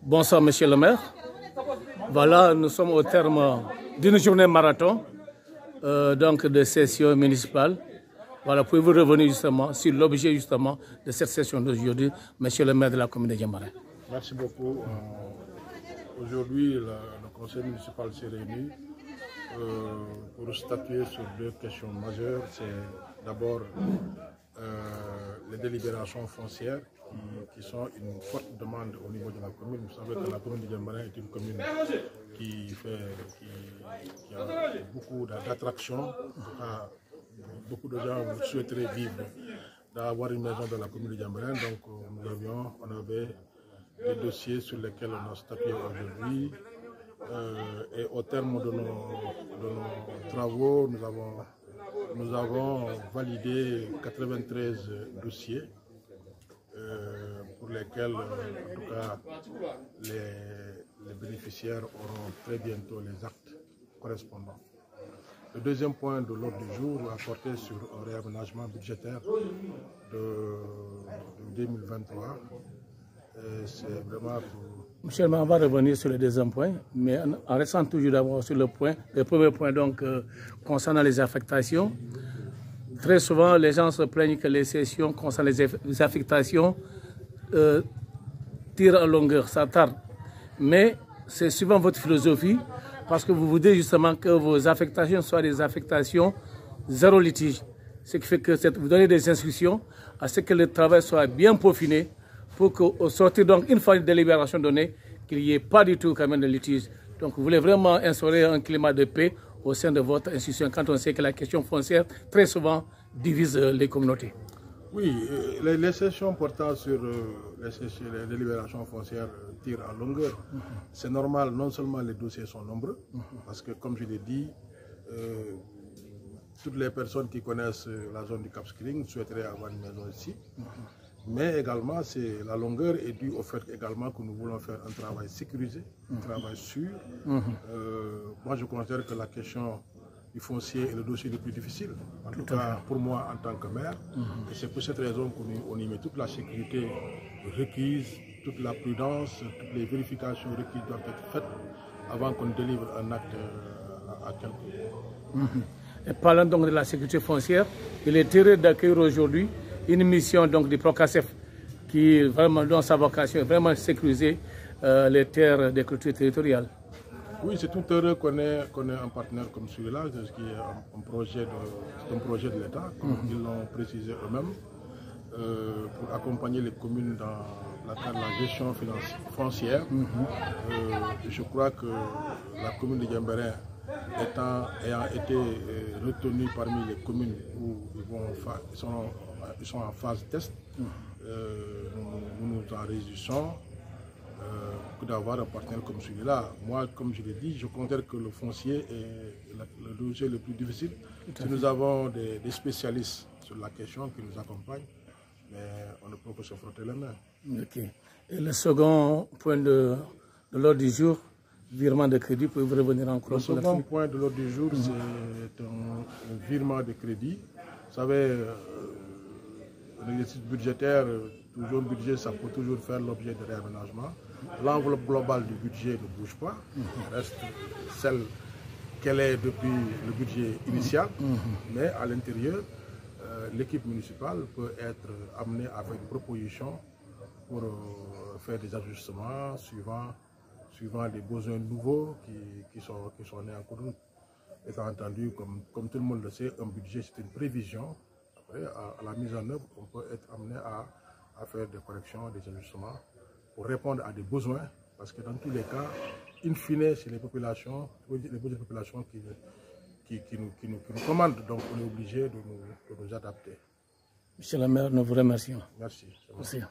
Bonsoir, monsieur le maire. Voilà, nous sommes au terme d'une journée marathon donc de session municipale. Voilà, pouvez-vous revenir justement sur l'objet justement de cette session d'aujourd'hui, monsieur le maire de la commune de Diembéring? Merci beaucoup. Aujourd'hui, le conseil municipal s'est réuni pour statuer sur deux questions majeures. C'est d'abord les délibérations foncières qui sont une forte demande au niveau de la commune. Vous savez que la commune de Diembéring est une commune qui a beaucoup d'attractions. Beaucoup de gens souhaiteraient vivre, d'avoir une maison dans la commune de Diembéring. Donc on avait des dossiers sur lesquels on a statué aujourd'hui. Et au terme de nos travaux, nous avons validé 93 dossiers pour lesquels, en tout cas, les bénéficiaires auront très bientôt les actes correspondants. Le deuxième point de l'ordre du jour a porté sur un réaménagement budgétaire de 2023. C'est vraiment pour... Monsieur le maire, on va revenir sur le deuxième point, mais en restant toujours d'abord sur le premier point donc, concernant les affectations. Très souvent, les gens se plaignent que les sessions concernant les affectations tirent en longueur, ça tarde. Mais c'est souvent votre philosophie, parce que vous vous dites justement que vos affectations soient des affectations zéro litige. Ce qui fait que vous donnez des instructions à ce que le travail soit bien peaufiné pour qu'au sortir, donc, une fois une délibération donnée, qu'il n'y ait pas du tout quand même de litige. Donc vous voulez vraiment instaurer un climat de paix au sein de votre institution quand on sait que la question foncière, très souvent, divise les communautés. Oui, les sessions portant sur les délibérations foncières tirent en longueur. C'est normal, non seulement les dossiers sont nombreux, parce que comme je l'ai dit, toutes les personnes qui connaissent la zone du Cap Skirring souhaiteraient avoir une maison ici. Mais également, la longueur est due au fait également que nous voulons faire un travail sécurisé, un travail sûr. Moi, je considère que la question du foncier est le dossier le plus difficile, en tout cas pour moi en tant que maire. Et c'est pour cette raison qu'on y met toute la sécurité requise, toute la prudence, toutes les vérifications requises doivent être faites avant qu'on délivre un acte à quelqu'un. Et parlant donc de la sécurité foncière, il est heureux d'accueillir aujourd'hui une mission donc du Procasef qui vraiment dans sa vocation est vraiment sécuriser les terres des cultures territoriales. Oui, c'est tout heureux qu'on ait un partenaire comme celui-là, qui est un projet de l'État, comme ils l'ont précisé eux-mêmes, pour accompagner les communes dans la gestion foncière. Je crois que la commune de Diembéring ayant été retenue parmi les communes où ils sont en phase test, nous nous en réjouissons d'avoir un partenaire comme celui-là. Moi, comme je l'ai dit, je considère que le foncier est le dossier le plus difficile. Si nous avons des spécialistes sur la question qui nous accompagnent, mais on ne peut que se frotter les mains. Okay. Et le second point de l'ordre du jour, virement de crédit, pouvez-vous revenir encore? Le second point de l'ordre du jour, c'est un virement de crédit. Vous savez, l'exercice budgétaire, toujours un budget, ça peut toujours faire l'objet de réaménagement. L'enveloppe globale du budget ne bouge pas, elle reste celle qu'elle est depuis le budget initial, mais à l'intérieur, l'équipe municipale peut être amenée avec une proposition pour faire des ajustements suivant les besoins nouveaux qui sont nés en cours de route. Étant entendu, comme tout le monde le sait, un budget c'est une prévision. Après, à la mise en œuvre, on peut être amené à faire des corrections, des ajustements pour répondre à des besoins, parce que dans tous les cas, in fine, c'est les populations qui nous commandent, donc on est obligé de nous adapter. Monsieur le maire, nous vous remercions. Merci. Merci.